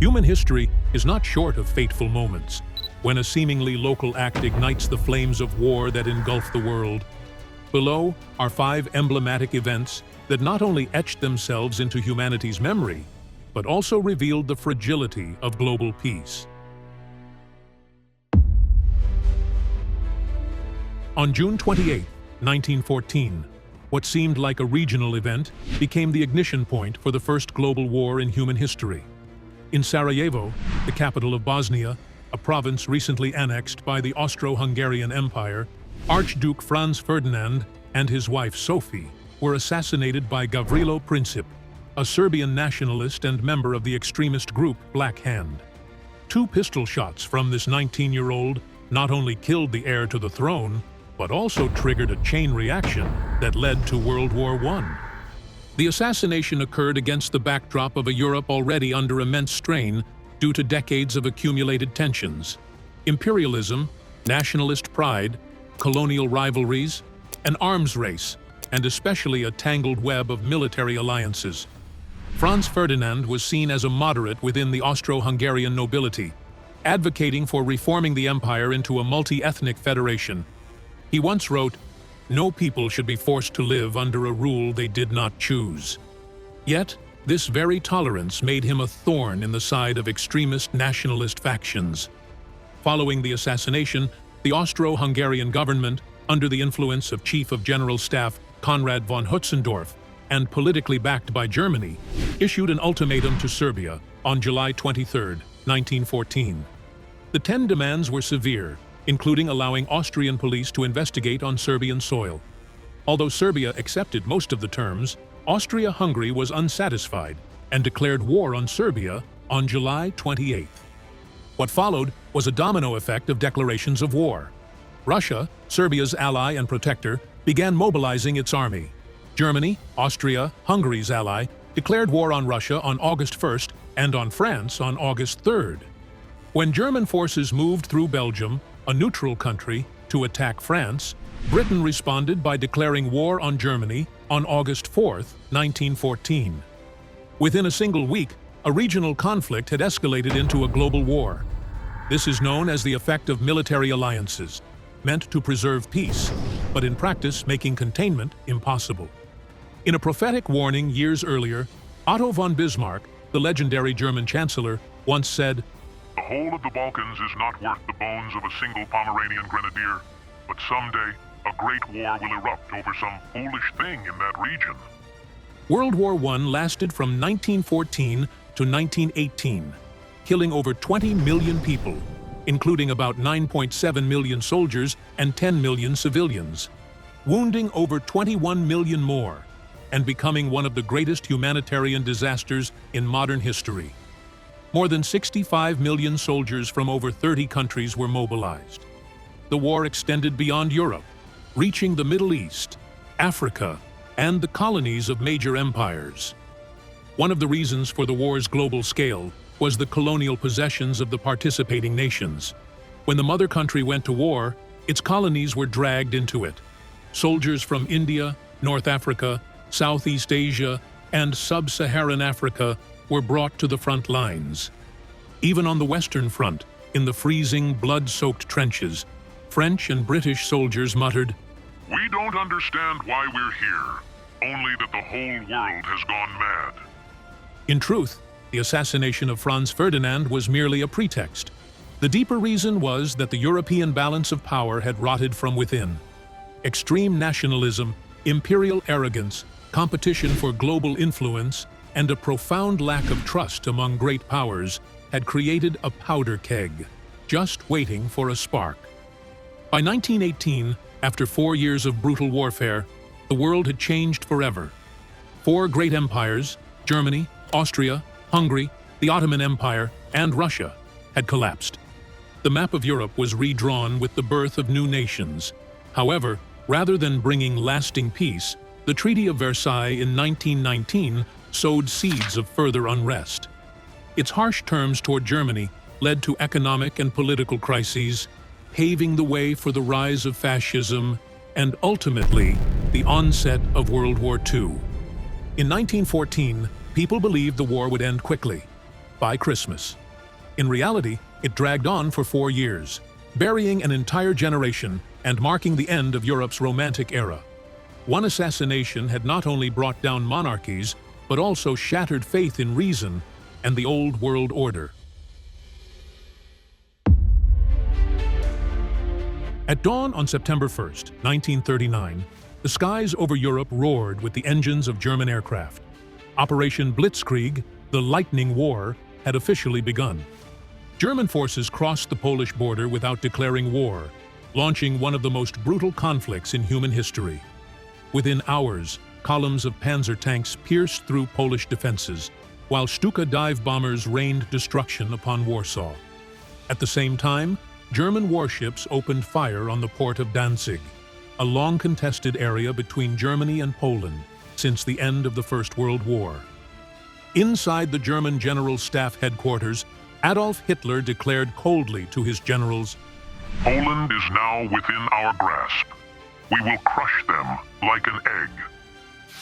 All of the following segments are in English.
Human history is not short of fateful moments, when a seemingly local act ignites the flames of war that engulf the world. Below are 5 emblematic events that not only etched themselves into humanity's memory, but also revealed the fragility of global peace. On June 28, 1914, what seemed like a regional event became the ignition point for the first global war in human history. In Sarajevo, the capital of Bosnia, a province recently annexed by the Austro-Hungarian Empire, Archduke Franz Ferdinand and his wife Sophie were assassinated by Gavrilo Princip, a Serbian nationalist and member of the extremist group Black Hand. 2 pistol shots from this 19-year-old not only killed the heir to the throne, but also triggered a chain reaction that led to World War I. The assassination occurred against the backdrop of a Europe already under immense strain due to decades of accumulated tensions. Imperialism, nationalist pride, colonial rivalries, an arms race, and especially a tangled web of military alliances. Franz Ferdinand was seen as a moderate within the Austro-Hungarian nobility, advocating for reforming the empire into a multi-ethnic federation. He once wrote, "No people should be forced to live under a rule they did not choose." Yet, this very tolerance made him a thorn in the side of extremist nationalist factions. Following the assassination, the Austro-Hungarian government, under the influence of Chief of General Staff Konrad von Hötzendorf and politically backed by Germany, issued an ultimatum to Serbia on July 23, 1914. The 10 demands were severe, including allowing Austrian police to investigate on Serbian soil. Although Serbia accepted most of the terms, Austria-Hungary was unsatisfied and declared war on Serbia on July 28. What followed was a domino effect of declarations of war. Russia, Serbia's ally and protector, began mobilizing its army. Germany, Austria, Hungary's ally, declared war on Russia on August 1st and on France on August 3rd. When German forces moved through Belgium, a neutral country, to attack France, Britain responded by declaring war on Germany on August 4, 1914. Within a single week, a regional conflict had escalated into a global war. This is known as the effect of military alliances, meant to preserve peace, but in practice making containment impossible. In a prophetic warning years earlier, Otto von Bismarck, the legendary German chancellor, once said, "The whole of the Balkans is not worth the bones of a single Pomeranian grenadier, but someday a great war will erupt over some foolish thing in that region." World War I lasted from 1914 to 1918, killing over 20 million people, including about 9.7 million soldiers and 10 million civilians, wounding over 21 million more, and becoming one of the greatest humanitarian disasters in modern history. More than 65 million soldiers from over 30 countries were mobilized. The war extended beyond Europe, reaching the Middle East, Africa, and the colonies of major empires. One of the reasons for the war's global scale was the colonial possessions of the participating nations. When the mother country went to war, its colonies were dragged into it. Soldiers from India, North Africa, Southeast Asia, and Sub-Saharan Africa were brought to the front lines. Even on the Western Front, in the freezing, blood-soaked trenches, French and British soldiers muttered, "We don't understand why we're here, only that the whole world has gone mad." In truth, the assassination of Franz Ferdinand was merely a pretext. The deeper reason was that the European balance of power had rotted from within. Extreme nationalism, imperial arrogance, competition for global influence, and a profound lack of trust among great powers had created a powder keg, just waiting for a spark. By 1918, after 4 years of brutal warfare, the world had changed forever. 4 great empires, Germany, Austria, Hungary, the Ottoman Empire, and Russia, had collapsed. The map of Europe was redrawn with the birth of new nations. However, rather than bringing lasting peace, the Treaty of Versailles in 1919 sowed seeds of further unrest. Its harsh terms toward Germany led to economic and political crises, paving the way for the rise of fascism and ultimately the onset of World War II. In 1914, people believed the war would end quickly. by Christmas. In reality, it dragged on for 4 years, burying an entire generation and marking the end of Europe's Romantic era. One assassination had not only brought down monarchies, but also shattered faith in reason and the old world order. At dawn on September 1st, 1939, the skies over Europe roared with the engines of German aircraft. Operation Blitzkrieg, the Lightning War, had officially begun. German forces crossed the Polish border without declaring war, launching one of the most brutal conflicts in human history. Within hours, columns of panzer tanks pierced through Polish defenses, while Stuka dive bombers rained destruction upon Warsaw. At the same time, German warships opened fire on the port of Danzig, a long-contested area between Germany and Poland since the end of the First World War. Inside the German General Staff headquarters, Adolf Hitler declared coldly to his generals, "Poland is now within our grasp. We will crush them like an egg."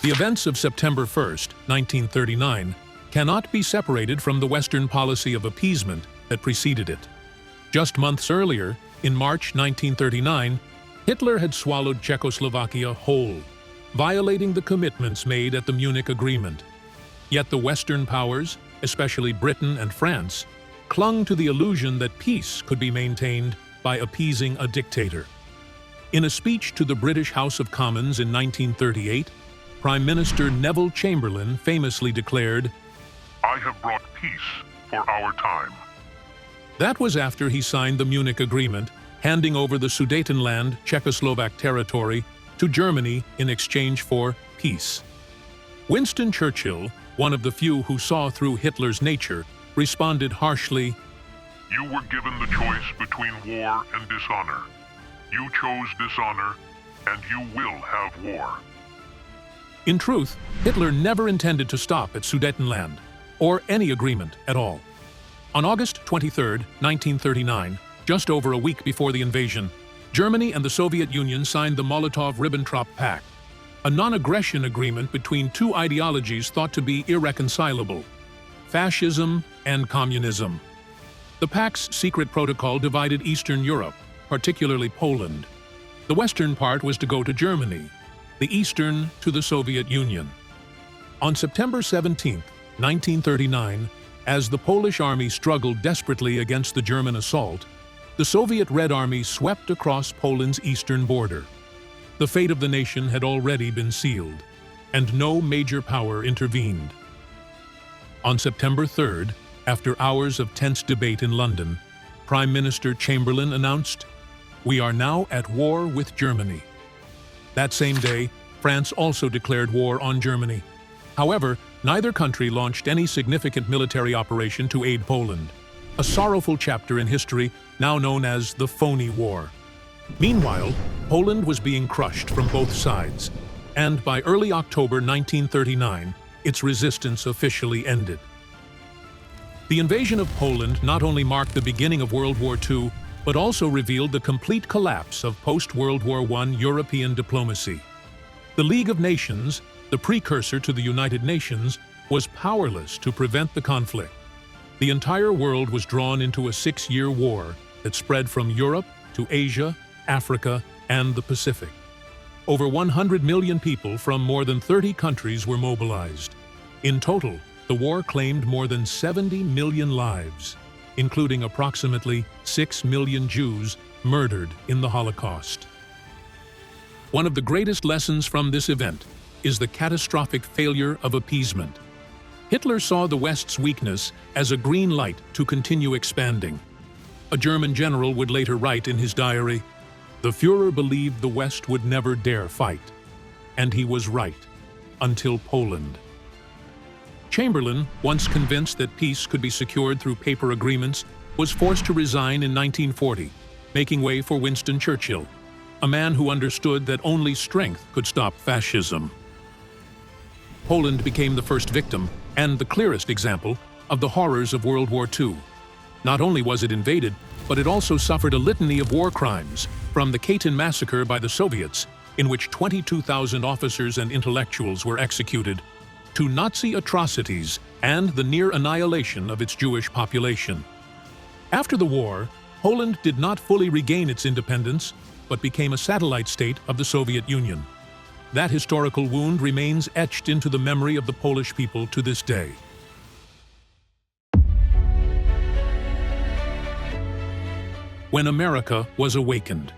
The events of September 1st, 1939, cannot be separated from the Western policy of appeasement that preceded it. Just months earlier, in March 1939, Hitler had swallowed Czechoslovakia whole, violating the commitments made at the Munich Agreement. Yet the Western powers, especially Britain and France, clung to the illusion that peace could be maintained by appeasing a dictator. In a speech to the British House of Commons in 1938, Prime Minister Neville Chamberlain famously declared, "I have brought peace for our time." That was after he signed the Munich Agreement, handing over the Sudetenland, Czechoslovak territory, to Germany in exchange for peace. Winston Churchill, one of the few who saw through Hitler's nature, responded harshly, "You were given the choice between war and dishonor. You chose dishonor, and you will have war." In truth, Hitler never intended to stop at Sudetenland, or any agreement at all. On August 23, 1939, just over a week before the invasion, Germany and the Soviet Union signed the Molotov-Ribbentrop Pact, a non-aggression agreement between two ideologies thought to be irreconcilable: fascism and communism. The pact's secret protocol divided Eastern Europe, particularly Poland. The western part was to go to Germany, the eastern to the Soviet Union. On September 17, 1939, as the Polish army struggled desperately against the German assault, the Soviet Red Army swept across Poland's eastern border. The fate of the nation had already been sealed, and no major power intervened. On September 3rd, after hours of tense debate in London, Prime Minister Chamberlain announced, "We are now at war with Germany." That same day, France also declared war on Germany. However, neither country launched any significant military operation to aid Poland, a sorrowful chapter in history now known as the Phony War. Meanwhile, Poland was being crushed from both sides, and by early October 1939, its resistance officially ended. The invasion of Poland not only marked the beginning of World War II, but also revealed the complete collapse of post-World War I European diplomacy. The League of Nations, the precursor to the United Nations, was powerless to prevent the conflict. The entire world was drawn into a 6-year war that spread from Europe to Asia, Africa, and the Pacific. Over 100 million people from more than 30 countries were mobilized. In total, the war claimed more than 70 million lives, including approximately 6 million Jews murdered in the Holocaust. One of the greatest lessons from this event is the catastrophic failure of appeasement. Hitler saw the West's weakness as a green light to continue expanding. A German general would later write in his diary, "The Führer believed the West would never dare fight. And he was right, until Poland." Chamberlain, once convinced that peace could be secured through paper agreements, was forced to resign in 1940, making way for Winston Churchill, a man who understood that only strength could stop fascism. Poland became the first victim, and the clearest example, of the horrors of World War II. Not only was it invaded, but it also suffered a litany of war crimes, from the Katyn massacre by the Soviets, in which 22,000 officers and intellectuals were executed, to Nazi atrocities and the near annihilation of its Jewish population. After the war, Poland did not fully regain its independence, but became a satellite state of the Soviet Union. That historical wound remains etched into the memory of the Polish people to this day. When America was awakened.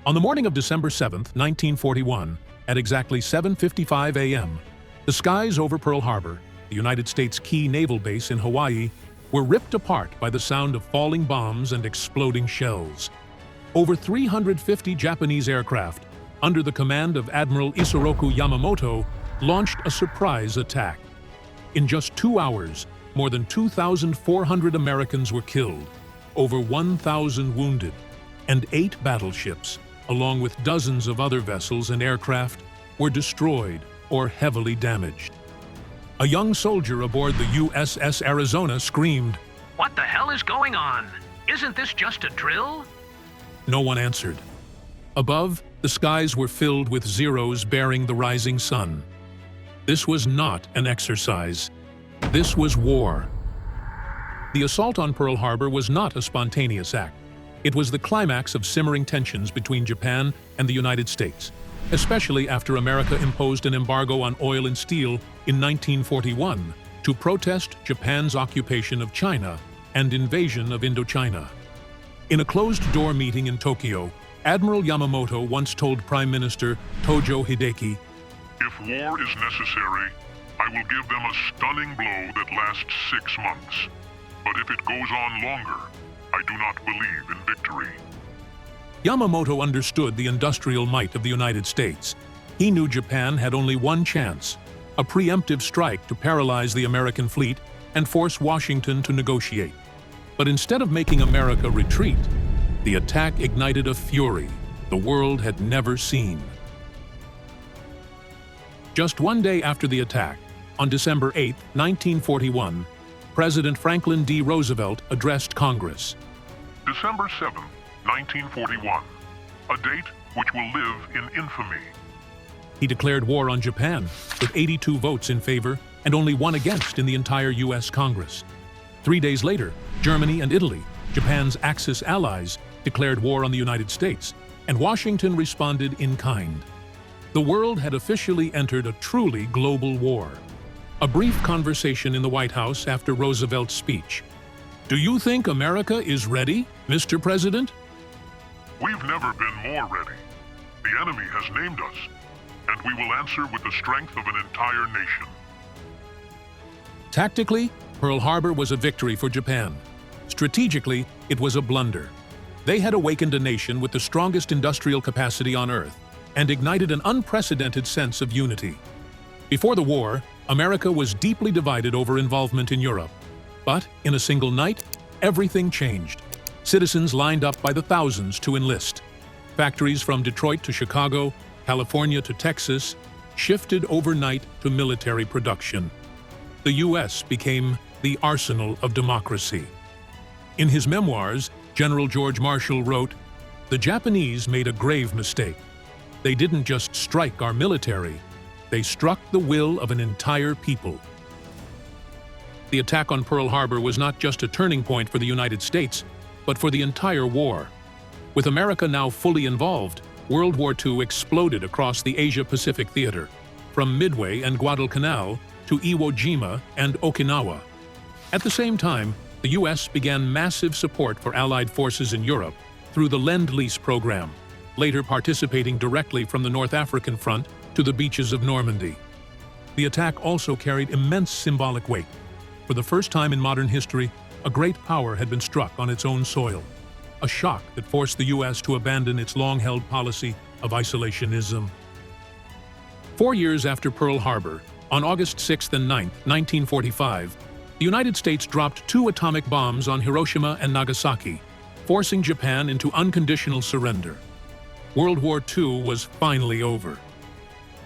On the morning of December 7, 1941, at exactly 7:55 a.m., the skies over Pearl Harbor, the United States' key naval base in Hawaii, were ripped apart by the sound of falling bombs and exploding shells. Over 350 Japanese aircraft, under the command of Admiral Isoroku Yamamoto, launched a surprise attack. In just 2 hours, more than 2,400 Americans were killed, over 1,000 wounded, and 8 battleships, along with dozens of other vessels and aircraft, were destroyed or heavily damaged. A young soldier aboard the USS Arizona screamed, "What the hell is going on? Isn't this just a drill?" No one answered. Above, the skies were filled with zeros bearing the rising sun. This was not an exercise. This was war. The assault on Pearl Harbor was not a spontaneous act. It was the climax of simmering tensions between Japan and the United States, especially after America imposed an embargo on oil and steel in 1941 to protest Japan's occupation of China and invasion of Indochina. In a closed-door meeting in Tokyo, Admiral Yamamoto once told Prime Minister Tojo Hideki, "If war is necessary, I will give them a stunning blow that lasts 6 months. But if it goes on longer, I do not believe in victory." Yamamoto understood the industrial might of the United States. He knew Japan had only one chance, a preemptive strike to paralyze the American fleet and force Washington to negotiate. But instead of making America retreat, the attack ignited a fury the world had never seen. Just 1 day after the attack, on December 8, 1941, President Franklin D. Roosevelt addressed Congress. December 7, 1941, a date which will live in infamy. He declared war on Japan, with 82 votes in favor and only 1 against in the entire U.S. Congress. 3 days later, Germany and Italy, Japan's Axis allies, declared war on the United States, and Washington responded in kind. The world had officially entered a truly global war. A brief conversation in the White House after Roosevelt's speech. "Do you think America is ready, Mr. President?" We've never been more ready. The enemy has named us, and we will answer with the strength of an entire nation. Tactically, Pearl Harbor was a victory for Japan. Strategically, it was a blunder. They had awakened a nation with the strongest industrial capacity on Earth and ignited an unprecedented sense of unity. Before the war, America was deeply divided over involvement in Europe. But in a single night, everything changed. Citizens lined up by the thousands to enlist. Factories from Detroit to Chicago, California to Texas, shifted overnight to military production. The U.S. became the arsenal of democracy. In his memoirs, General George Marshall wrote, "The Japanese made a grave mistake. They didn't just strike our military, they struck the will of an entire people." The attack on Pearl Harbor was not just a turning point for the United States, but for the entire war. With America now fully involved, World War II exploded across the Asia-Pacific theater, from Midway and Guadalcanal to Iwo Jima and Okinawa. At the same time, the U.S. began massive support for Allied forces in Europe through the Lend-Lease program, later participating directly from the North African front to the beaches of Normandy. The attack also carried immense symbolic weight. For the first time in modern history, a great power had been struck on its own soil, a shock that forced the U.S. to abandon its long-held policy of isolationism. 4 years after Pearl Harbor, on August 6th and 9th, 1945, the United States dropped 2 atomic bombs on Hiroshima and Nagasaki, forcing Japan into unconditional surrender. World War II was finally over.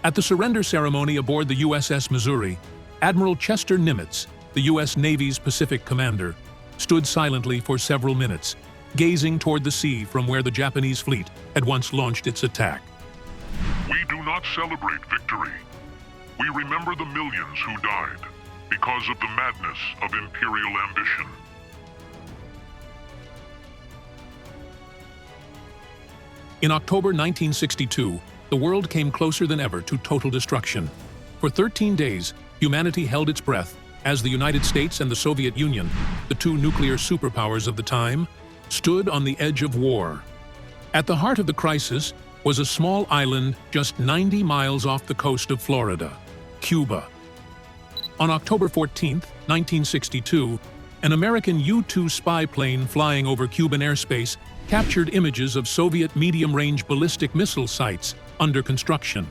At the surrender ceremony aboard the USS Missouri, Admiral Chester Nimitz, the U.S. Navy's Pacific commander, stood silently for several minutes, gazing toward the sea from where the Japanese fleet had once launched its attack. We do not celebrate victory. We remember the millions who died, because of the madness of imperial ambition. In October 1962, the world came closer than ever to total destruction. For 13 days, humanity held its breath as the United States and the Soviet Union, the two nuclear superpowers of the time, stood on the edge of war. At the heart of the crisis was a small island just 90 miles off the coast of Florida, Cuba. On October 14, 1962, an American U-2 spy plane flying over Cuban airspace captured images of Soviet medium-range ballistic missile sites under construction.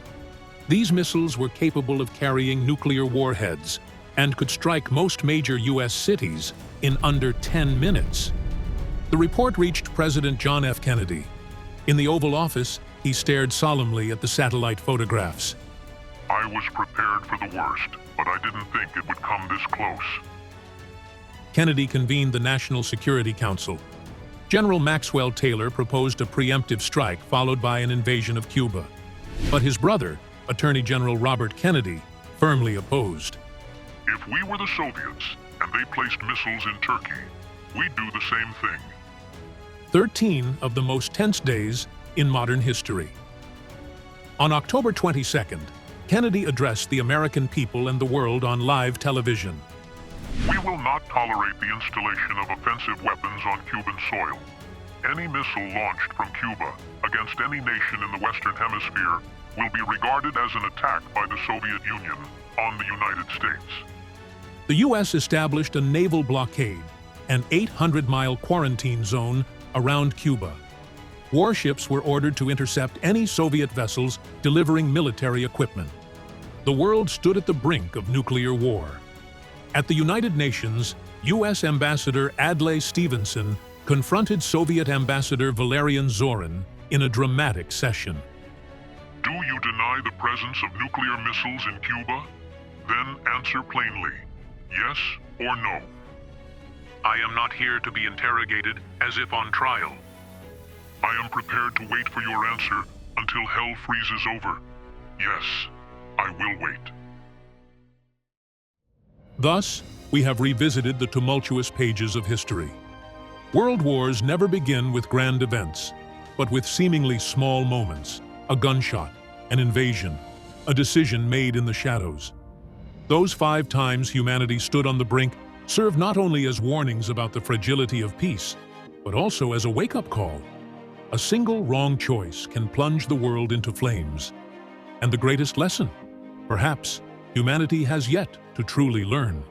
These missiles were capable of carrying nuclear warheads and could strike most major U.S. cities in under 10 minutes. The report reached President John F. Kennedy. In the Oval Office, he stared solemnly at the satellite photographs. I was prepared for the worst, but I didn't think it would come this close. Kennedy convened the National Security Council. General Maxwell Taylor proposed a preemptive strike followed by an invasion of Cuba. But his brother, Attorney General Robert Kennedy, firmly opposed. If we were the Soviets and they placed missiles in Turkey, we'd do the same thing. 13 of the most tense days in modern history. On October 22nd, Kennedy addressed the American people and the world on live television. We will not tolerate the installation of offensive weapons on Cuban soil. Any missile launched from Cuba against any nation in the Western Hemisphere will be regarded as an attack by the Soviet Union on the United States. The U.S. established a naval blockade, an 800-mile quarantine zone around Cuba. Warships were ordered to intercept any Soviet vessels delivering military equipment. The world stood at the brink of nuclear war. At the United Nations, U.S. Ambassador Adlai Stevenson confronted Soviet Ambassador Valerian Zorin in a dramatic session. Do you deny the presence of nuclear missiles in Cuba? Then answer plainly, yes or no. I am not here to be interrogated as if on trial. I am prepared to wait for your answer until hell freezes over. Yes, I will wait. Thus, we have revisited the tumultuous pages of history. World wars never begin with grand events, but with seemingly small moments, a gunshot, an invasion, a decision made in the shadows. Those 5 times humanity stood on the brink serve not only as warnings about the fragility of peace, but also as a wake-up call. A single wrong choice can plunge the world into flames. And the greatest lesson? Perhaps humanity has yet to truly learn.